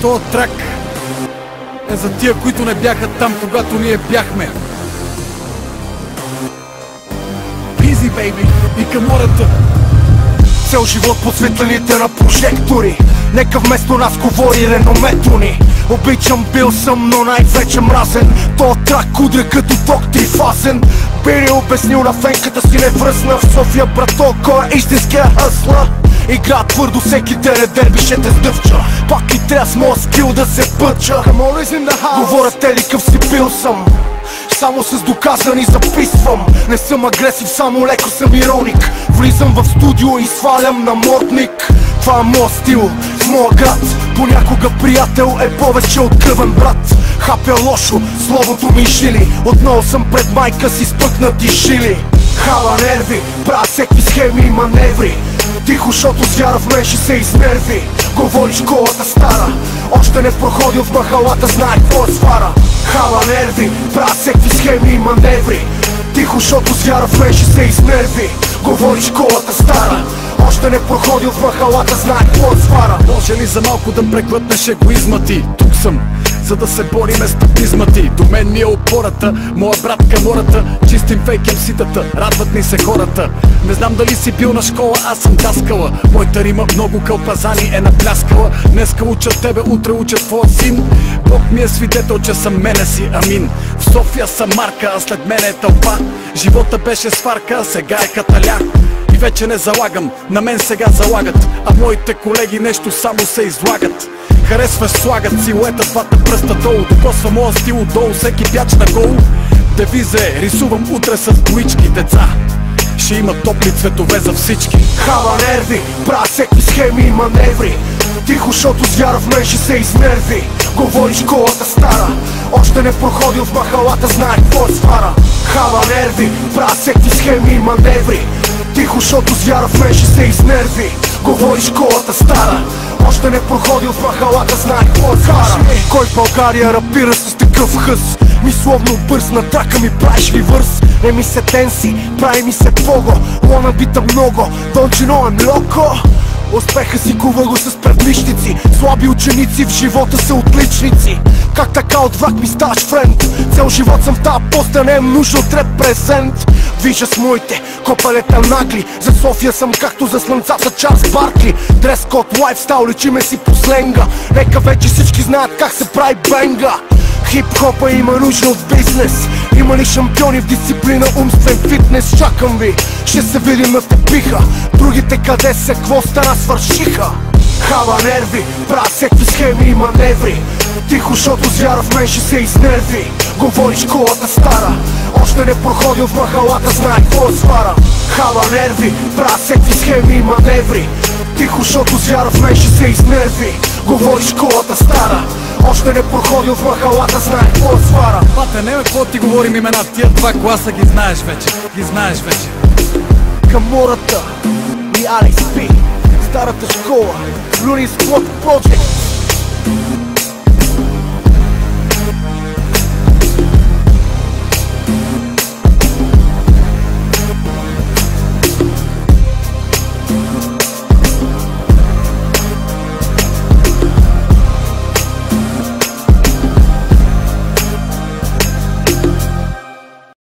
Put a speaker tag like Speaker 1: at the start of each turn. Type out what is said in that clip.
Speaker 1: Този трак е за тия, които не бяха там, когато ние бяхме. Busy, baby, и към хората.
Speaker 2: Цел живот под светлините на прожектори. Нека вместо нас говори реномето ни. Обичам, бил съм, но най-вече мразен. То трак удря като ток трифазен. Бири обяснил на фенката си не връзна. В София, брато, кой е истинския хъсла? Игра твърдо, всеки дерби ще те сдъвча. Пак и трябва с моят скил да се пъча. Говоря те ли къв си бил съм. Само с доказани записвам. Не съм агресив, само леко съм ироник. Влизам в студио и свалям на модник. Това е моят стил, в моя град. Понякога приятел е повече от кръвен брат. Хапя лошо, словото ми жили. Отново съм пред майка си спъкнати жили. Хава нерви, правя всеки схеми и маневри. Тихо, шото с вяра в мен ще се изнерви. Говори школата стара, още не проходил в махалата, знае какво е свара. Хава нерви, правя всеки схеми и маневри. Тихо, шото с вяра в мен ще се изнерви. Говори школата стара, още не проходил в махалата, знае какво е свара.
Speaker 1: Може ли за малко да преглътнеш егоизма ти? Тук съм, за да се бориме с папизма ти. До мен ми е опората, моя брат камората. Чистим фейк MC-тата, радват ни се хората. Не знам дали си бил на школа, аз съм даскала. Моята рима много кълпазани е напляскала. Днеска учат тебе, утре учат твоя син. Бог ми е свидетел, че съм мене си, амин. В София съм марка, а след мене е тълпа. Живота беше сварка, а сега е каталя. И вече не залагам, на мен сега залагат. А моите колеги нещо само се излагат. Харесваш, слагат силуета, двата пръста долу. Докосва моя стил отдолу, всеки пяч на гол. Девиза е, рисувам утре с двоички деца. Ще има топли цветове за всички.
Speaker 2: Хава нерви, правя всеки схеми и маневри. Тихо, шото с вяра в мен ще се изнерви. Говори школата стара, още не проходил в махалата, знае какво е свара. Хава нерви, правя всеки схеми и маневри. Тихо, шото с вяра в мен ще се изнерви. Говори школата стара, още не проходил в махалата, знае какво е свара. Кой в България рапира с такъв хъс? Мисловно бърз, на трака ми правиш ли върс? Не ми се тенси, прави ми се пого. Лона бита много, don't you know I'm loco? Успеха си кува го с предмишници. Слаби ученици в живота са отличници. Как така от враг ми ставаш френд? Цел живот съм в тази поста, не им нужда от репрезент. Движа с моите копалета нагли. За София съм както за слънцата Чарлз Баркли. Дрес код, лайфстайл, личиме си по сленга. Нека вече всички знаят как се прави бенга. Хип-хопа има нужда от бизнес. Има ли шампиони в дисциплина, умствен фитнес? Чакам ви, ще се видим на тепиха. Другите къде се, какво стана, свършиха. Хава нерви, правя всеки схеми и маневри. Тихо, шото с вяра в мен ще се изнерви. Говори школата стара, още не проходил в махалата, знае какво е свара. Хава нерви, правя всеки схеми и маневри. Тихо, шото с вяра в мен ще се изнерви. Говори школата стара, още не проходил в махалата, знае какво е свара.
Speaker 1: Пате, не бе, какво ти говорим имена? Тия два класа ги знаеш вече, ги знаеш вече.
Speaker 2: Камората и Алекс Пи, старата школа, Lunis Squad Project.